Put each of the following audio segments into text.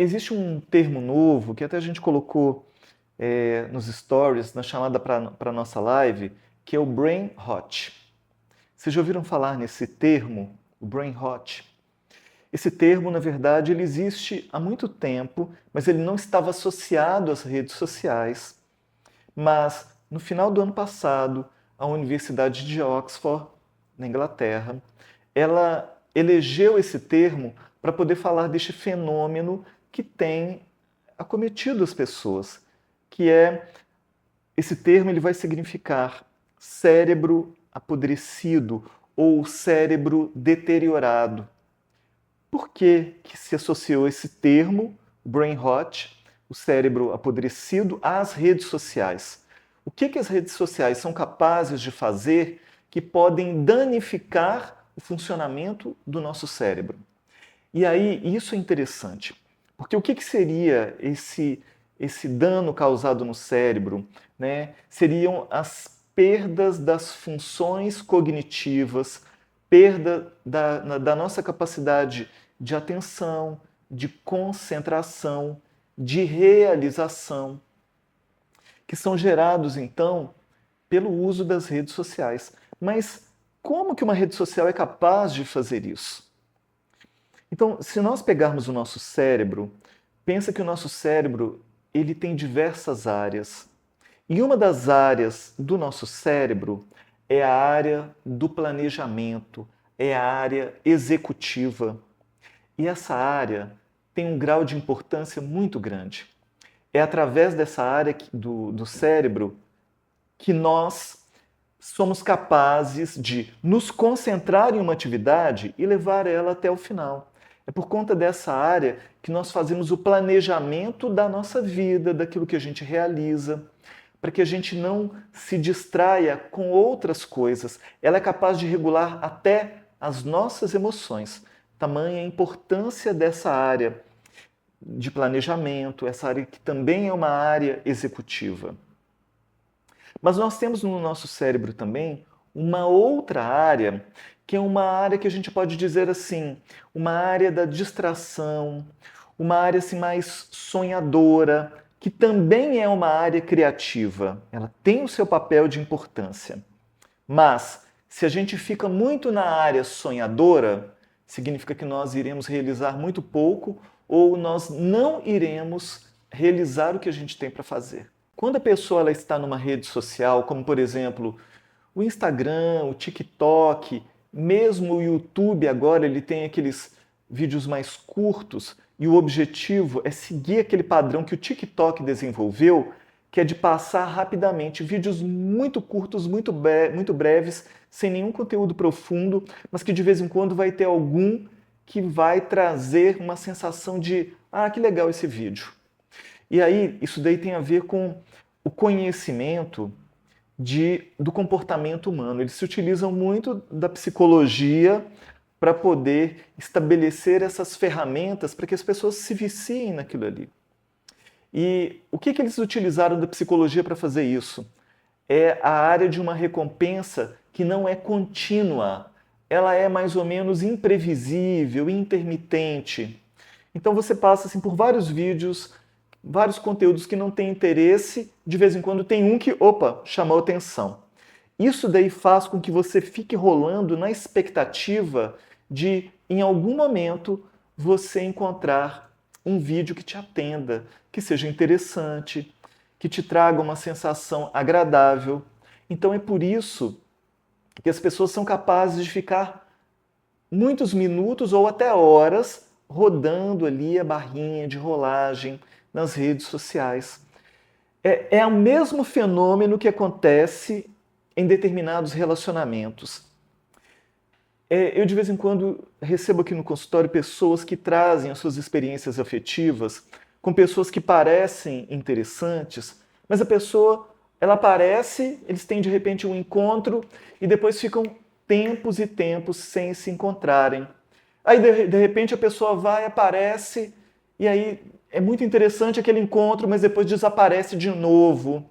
existe um termo novo que até a gente colocou nos stories, na chamada para a nossa live, que é o Brain Rot. Vocês já ouviram falar nesse termo, o Brain Rot? Esse termo, na verdade, ele existe há muito tempo, mas ele não estava associado às redes sociais. Mas, no final do ano passado, a Universidade de Oxford, na Inglaterra, ela elegeu esse termo para poder falar deste fenômeno que tem acometido as pessoas, que é, esse termo ele vai significar cérebro apodrecido ou cérebro deteriorado. Por que que se associou esse termo, brain rot, o cérebro apodrecido, às redes sociais? O que que as redes sociais são capazes de fazer que podem danificar o funcionamento do nosso cérebro? E aí, isso é interessante, porque o que que seria esse dano causado no cérebro, né? Seriam as perdas das funções cognitivas, perda da nossa capacidade de atenção, de concentração, de realização, que são gerados então pelo uso das redes sociais. Mas como que uma rede social é capaz de fazer isso? Então, se nós pegarmos o nosso cérebro, pensa que o nosso cérebro ele tem diversas áreas. E uma das áreas do nosso cérebro é a área do planejamento, é a área executiva. E essa área tem um grau de importância muito grande. É através dessa área do cérebro que nós somos capazes de nos concentrar em uma atividade e levar ela até o final. É por conta dessa área que nós fazemos o planejamento da nossa vida, daquilo que a gente realiza, para que a gente não se distraia com outras coisas. Ela é capaz de regular até as nossas emoções. Tamanha a importância dessa área de planejamento, essa área que também é uma área executiva. Mas nós temos no nosso cérebro também uma outra área, que é uma área que a gente pode dizer assim, uma área da distração, uma área assim mais sonhadora, que também é uma área criativa. Ela tem o seu papel de importância. Mas se a gente fica muito na área sonhadora, significa que nós iremos realizar muito pouco ou nós não iremos realizar o que a gente tem para fazer. Quando a pessoa ela está numa rede social, como por exemplo o Instagram, o TikTok, mesmo o YouTube agora, ele tem aqueles vídeos mais curtos e o objetivo é seguir aquele padrão que o TikTok desenvolveu, que é de passar rapidamente vídeos muito curtos, muito breves, sem nenhum conteúdo profundo, mas que de vez em quando vai ter algum que vai trazer uma sensação de que legal esse vídeo. E aí, isso daí tem a ver com o conhecimento do comportamento humano. Eles se utilizam muito da psicologia para poder estabelecer essas ferramentas para que as pessoas se viciem naquilo ali. E o que eles utilizaram da psicologia para fazer isso? É a área de uma recompensa que não é contínua. Ela é mais ou menos imprevisível, intermitente. Então você passa assim, por vários vídeos, vários conteúdos que não têm interesse, de vez em quando tem um que, chamou atenção. Isso daí faz com que você fique rolando na expectativa de, em algum momento, você encontrar um vídeo que te atenda, que seja interessante, que te traga uma sensação agradável. Então é por isso que as pessoas são capazes de ficar muitos minutos ou até horas rodando ali a barrinha de rolagem nas redes sociais. É o mesmo fenômeno que acontece em determinados relacionamentos. Eu, de vez em quando, recebo aqui no consultório pessoas que trazem as suas experiências afetivas com pessoas que parecem interessantes, mas a pessoa, ela aparece, eles têm de repente um encontro e depois ficam tempos e tempos sem se encontrarem. Aí, de repente, a pessoa vai, aparece, e aí é muito interessante aquele encontro, mas depois desaparece de novo.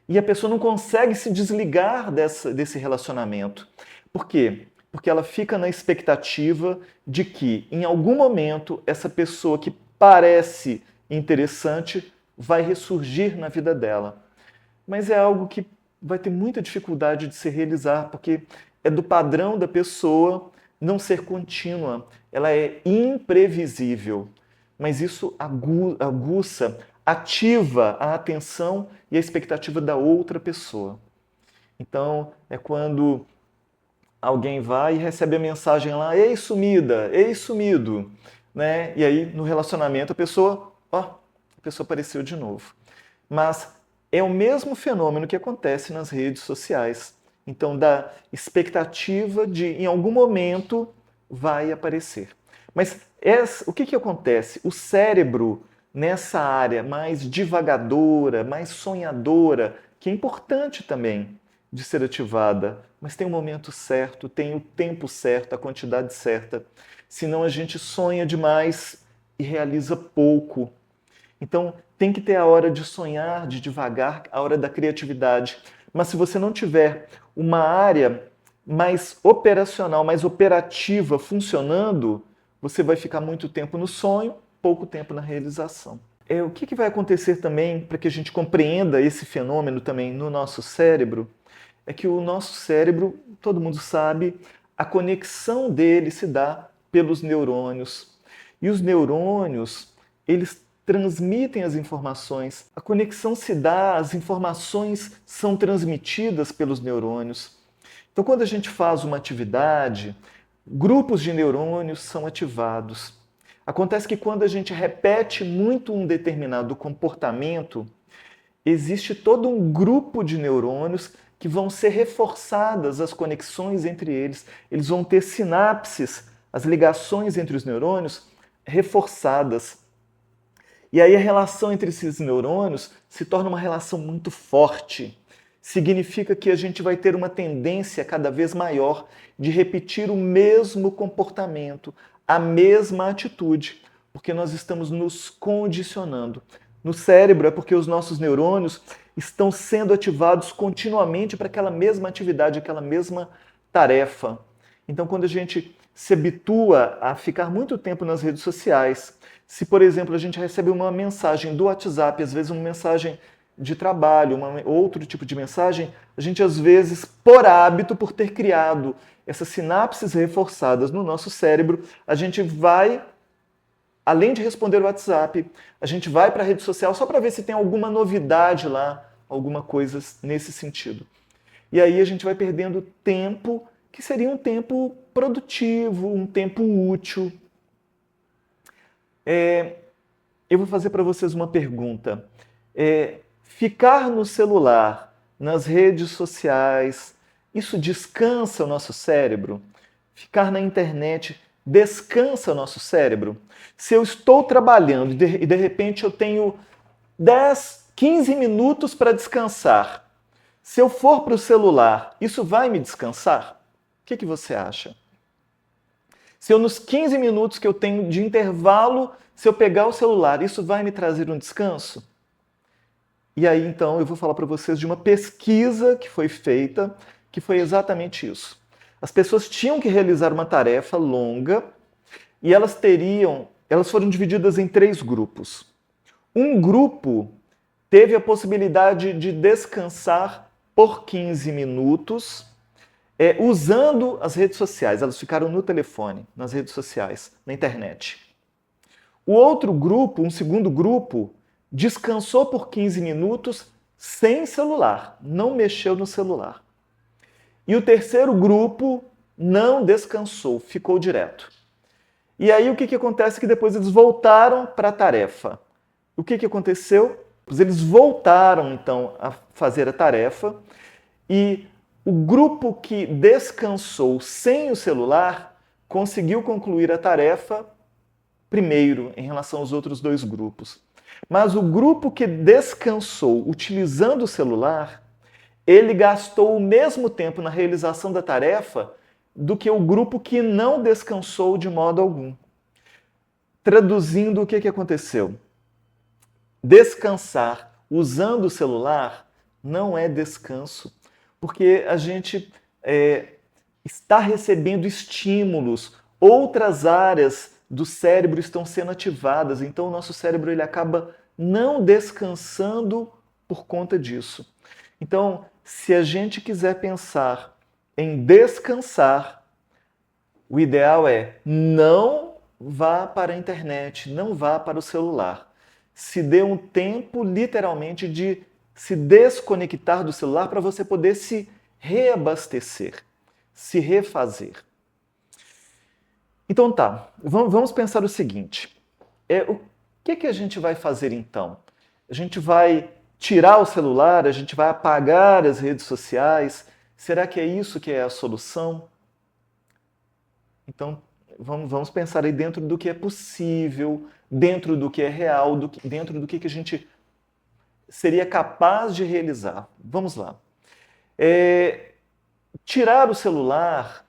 E a pessoa não consegue se desligar desse relacionamento. Por quê? Porque ela fica na expectativa de que, em algum momento, essa pessoa que parece interessante vai ressurgir na vida dela. Mas é algo que vai ter muita dificuldade de se realizar, porque é do padrão da pessoa não ser contínua. Ela é imprevisível. Mas isso aguça, ativa a atenção e a expectativa da outra pessoa. Então, é quando alguém vai e recebe a mensagem lá, ei sumida, ei sumido, né? E aí, no relacionamento, a pessoa apareceu de novo. Mas é o mesmo fenômeno que acontece nas redes sociais. Então, da expectativa de, em algum momento, vai aparecer. Mas o que acontece? O cérebro, nessa área mais divagadora, mais sonhadora, que é importante também de ser ativada, mas tem o momento certo, tem o tempo certo, a quantidade certa. Senão a gente sonha demais e realiza pouco. Então, tem que ter a hora de sonhar, de devagar, a hora da criatividade. Mas se você não tiver uma área mais operacional, mais operativa, funcionando, você vai ficar muito tempo no sonho, pouco tempo na realização. O que vai acontecer também, para que a gente compreenda esse fenômeno também no nosso cérebro, é que o nosso cérebro, todo mundo sabe, a conexão dele se dá pelos neurônios. E os neurônios, eles transmitem as informações. A conexão se dá, as informações são transmitidas pelos neurônios. Então, quando a gente faz uma atividade, grupos de neurônios são ativados. Acontece que quando a gente repete muito um determinado comportamento, existe todo um grupo de neurônios que vão ser reforçadas as conexões entre eles. Eles vão ter sinapses, as ligações entre os neurônios reforçadas. E aí a relação entre esses neurônios se torna uma relação muito forte. Significa que a gente vai ter uma tendência cada vez maior de repetir o mesmo comportamento, a mesma atitude, porque nós estamos nos condicionando. No cérebro é porque os nossos neurônios estão sendo ativados continuamente para aquela mesma atividade, aquela mesma tarefa. Então, quando a gente se habitua a ficar muito tempo nas redes sociais, se, por exemplo, a gente recebe uma mensagem do WhatsApp, às vezes uma mensagem de trabalho, outro tipo de mensagem, a gente às vezes, por hábito, por ter criado essas sinapses reforçadas no nosso cérebro, a gente vai, além de responder o WhatsApp, a gente vai para a rede social só para ver se tem alguma novidade lá, alguma coisa nesse sentido. E aí a gente vai perdendo tempo, que seria um tempo produtivo, um tempo útil. Eu vou fazer para vocês uma pergunta. Ficar no celular, nas redes sociais, isso descansa o nosso cérebro? Ficar na internet descansa o nosso cérebro? Se eu estou trabalhando e de repente eu tenho 10, 15 minutos para descansar, se eu for para o celular, isso vai me descansar? O que você acha? Se eu, nos 15 minutos que eu tenho de intervalo, se eu pegar o celular, isso vai me trazer um descanso? E aí, então, eu vou falar para vocês de uma pesquisa que foi feita, que foi exatamente isso. As pessoas tinham que realizar uma tarefa longa e elas foram divididas em 3 grupos. Um grupo teve a possibilidade de descansar por 15 minutos, usando as redes sociais. Elas ficaram no telefone, nas redes sociais, na internet. O outro grupo, um segundo grupo, descansou por 15 minutos sem celular, não mexeu no celular. E o terceiro grupo não descansou, ficou direto. E aí o que acontece? Que depois eles voltaram para a tarefa. O que aconteceu? Eles voltaram, então, a fazer a tarefa e o grupo que descansou sem o celular conseguiu concluir a tarefa primeiro em relação aos outros 2 grupos. Mas o grupo que descansou utilizando o celular, ele gastou o mesmo tempo na realização da tarefa do que o grupo que não descansou de modo algum. Traduzindo, o que aconteceu? Descansar usando o celular não é descanso, porque a gente está recebendo estímulos, outras áreas do cérebro estão sendo ativadas, então o nosso cérebro ele acaba não descansando por conta disso. Então, se a gente quiser pensar em descansar, o ideal é não vá para a internet, não vá para o celular. Se dê um tempo, literalmente, de se desconectar do celular para você poder se reabastecer, se refazer. Então tá, vamos pensar o seguinte. O que a gente vai fazer então? A gente vai tirar o celular, a gente vai apagar as redes sociais? Será que é isso que é a solução? Então, vamos pensar aí dentro do que é possível, dentro do que é real, dentro do que a gente seria capaz de realizar. Vamos lá. Tirar o celular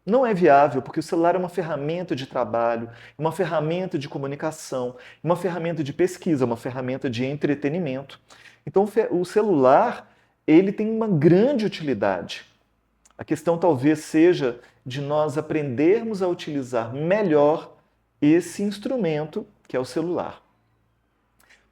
não é viável, porque o celular é uma ferramenta de trabalho, uma ferramenta de comunicação, uma ferramenta de pesquisa, uma ferramenta de entretenimento. Então, o celular, ele tem uma grande utilidade. A questão talvez seja de nós aprendermos a utilizar melhor esse instrumento que é o celular.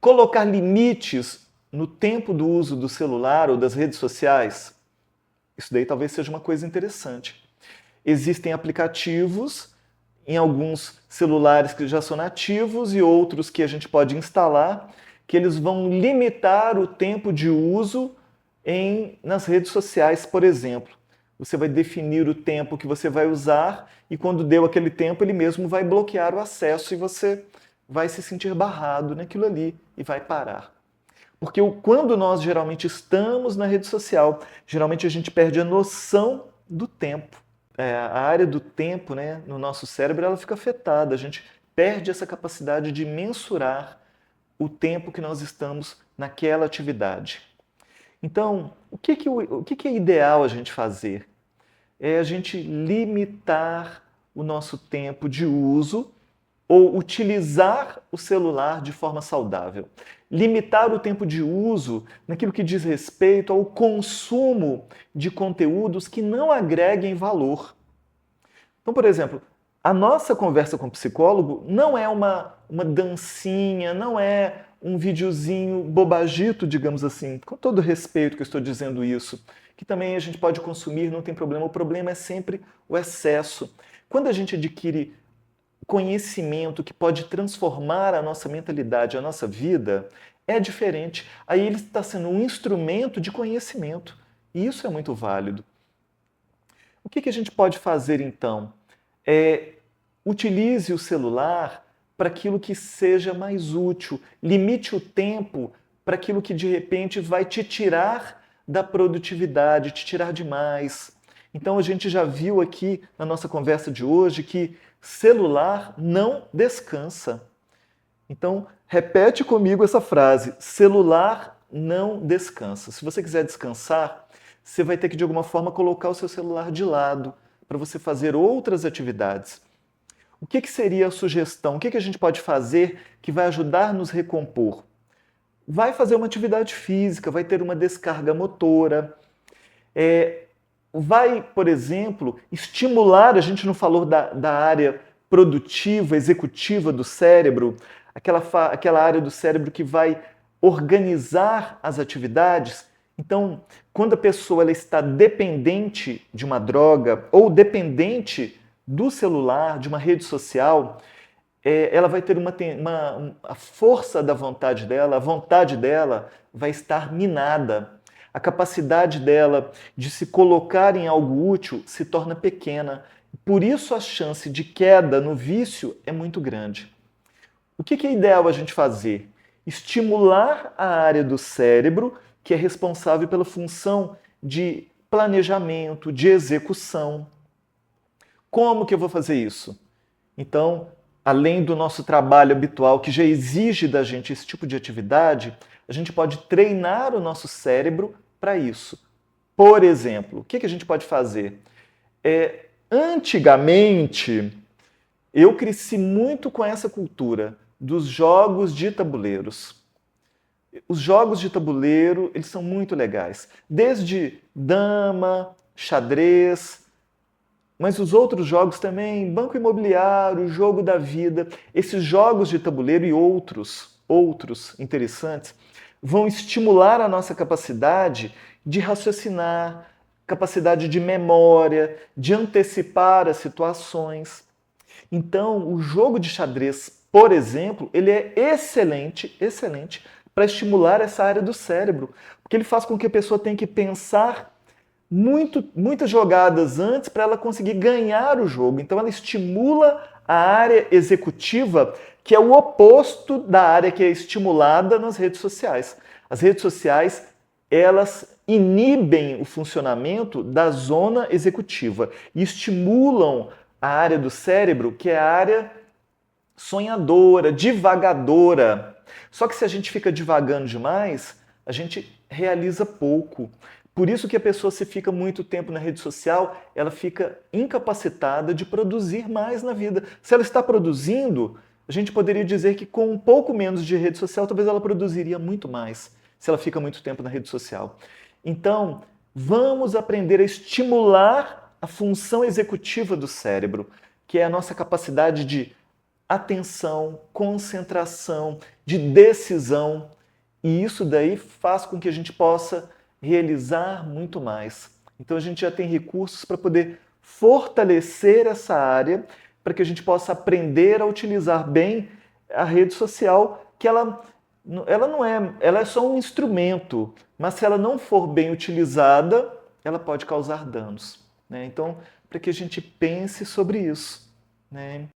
Colocar limites no tempo do uso do celular ou das redes sociais, isso daí talvez seja uma coisa interessante. Existem aplicativos em alguns celulares que já são nativos e outros que a gente pode instalar, que eles vão limitar o tempo de uso nas redes sociais, por exemplo. Você vai definir o tempo que você vai usar e quando deu aquele tempo, ele mesmo vai bloquear o acesso e você vai se sentir barrado naquilo ali e vai parar. Porque quando nós geralmente estamos na rede social, geralmente a gente perde a noção do tempo. A área do tempo, né, no nosso cérebro, ela fica afetada. A gente perde essa capacidade de mensurar o tempo que nós estamos naquela atividade. Então, o que é ideal a gente fazer? É a gente limitar o nosso tempo de uso ou utilizar o celular de forma saudável. Limitar o tempo de uso naquilo que diz respeito ao consumo de conteúdos que não agreguem valor. Então, por exemplo, a nossa conversa com o psicólogo não é uma dancinha, não é um videozinho bobagito, digamos assim, com todo respeito que eu estou dizendo isso, que também a gente pode consumir, não tem problema. O problema é sempre o excesso. Quando a gente adquire conhecimento que pode transformar a nossa mentalidade, a nossa vida, é diferente. Aí ele está sendo um instrumento de conhecimento. E isso é muito válido. O que a gente pode fazer então? Utilize o celular para aquilo que seja mais útil. Limite o tempo para aquilo que de repente vai te tirar da produtividade, te tirar demais. Então a gente já viu aqui na nossa conversa de hoje que celular não descansa. Então repete comigo essa frase: celular não descansa. Se você quiser descansar, você vai ter que de alguma forma colocar o seu celular de lado para você fazer outras atividades. O que seria a sugestão? O que a gente pode fazer que vai ajudar a nos recompor? Vai fazer uma atividade física, vai ter uma descarga motora, vai, por exemplo, estimular, a gente não falou da área produtiva, executiva do cérebro, aquela área do cérebro que vai organizar as atividades. Então, quando a pessoa ela está dependente de uma droga ou dependente do celular, de uma rede social, ela vai ter a força da vontade dela, a vontade dela vai estar minada. A capacidade dela de se colocar em algo útil se torna pequena. Por isso a chance de queda no vício é muito grande. O que é ideal a gente fazer? Estimular a área do cérebro que é responsável pela função de planejamento, de execução. Como que eu vou fazer isso? Então, além do nosso trabalho habitual, que já exige da gente esse tipo de atividade, a gente pode treinar o nosso cérebro para isso. Por exemplo, o que a gente pode fazer? Antigamente, eu cresci muito com essa cultura dos jogos de tabuleiros. Os jogos de tabuleiro, eles são muito legais. Desde dama, xadrez, Mas os outros jogos também, Banco Imobiliário, Jogo da Vida, esses jogos de tabuleiro e outros interessantes, vão estimular a nossa capacidade de raciocinar, capacidade de memória, de antecipar as situações. Então, o jogo de xadrez, por exemplo, ele é excelente para estimular essa área do cérebro, porque ele faz com que a pessoa tenha que pensar muitas jogadas antes para ela conseguir ganhar o jogo. Então ela estimula a área executiva, que é o oposto da área que é estimulada nas redes sociais. As redes sociais, elas inibem o funcionamento da zona executiva e estimulam a área do cérebro, que é a área sonhadora, divagadora. Só que se a gente fica divagando demais, a gente realiza pouco. Por isso que a pessoa, se fica muito tempo na rede social, ela fica incapacitada de produzir mais na vida. Se ela está produzindo, a gente poderia dizer que com um pouco menos de rede social, talvez ela produziria muito mais, se ela fica muito tempo na rede social. Então, vamos aprender a estimular a função executiva do cérebro, que é a nossa capacidade de atenção, concentração, de decisão. E isso daí faz com que a gente possa realizar muito mais. Então a gente já tem recursos para poder fortalecer essa área, para que a gente possa aprender a utilizar bem a rede social, que ela não é, ela é só um instrumento, mas se ela não for bem utilizada, ela pode causar danos, né? Então, para que a gente pense sobre isso, né?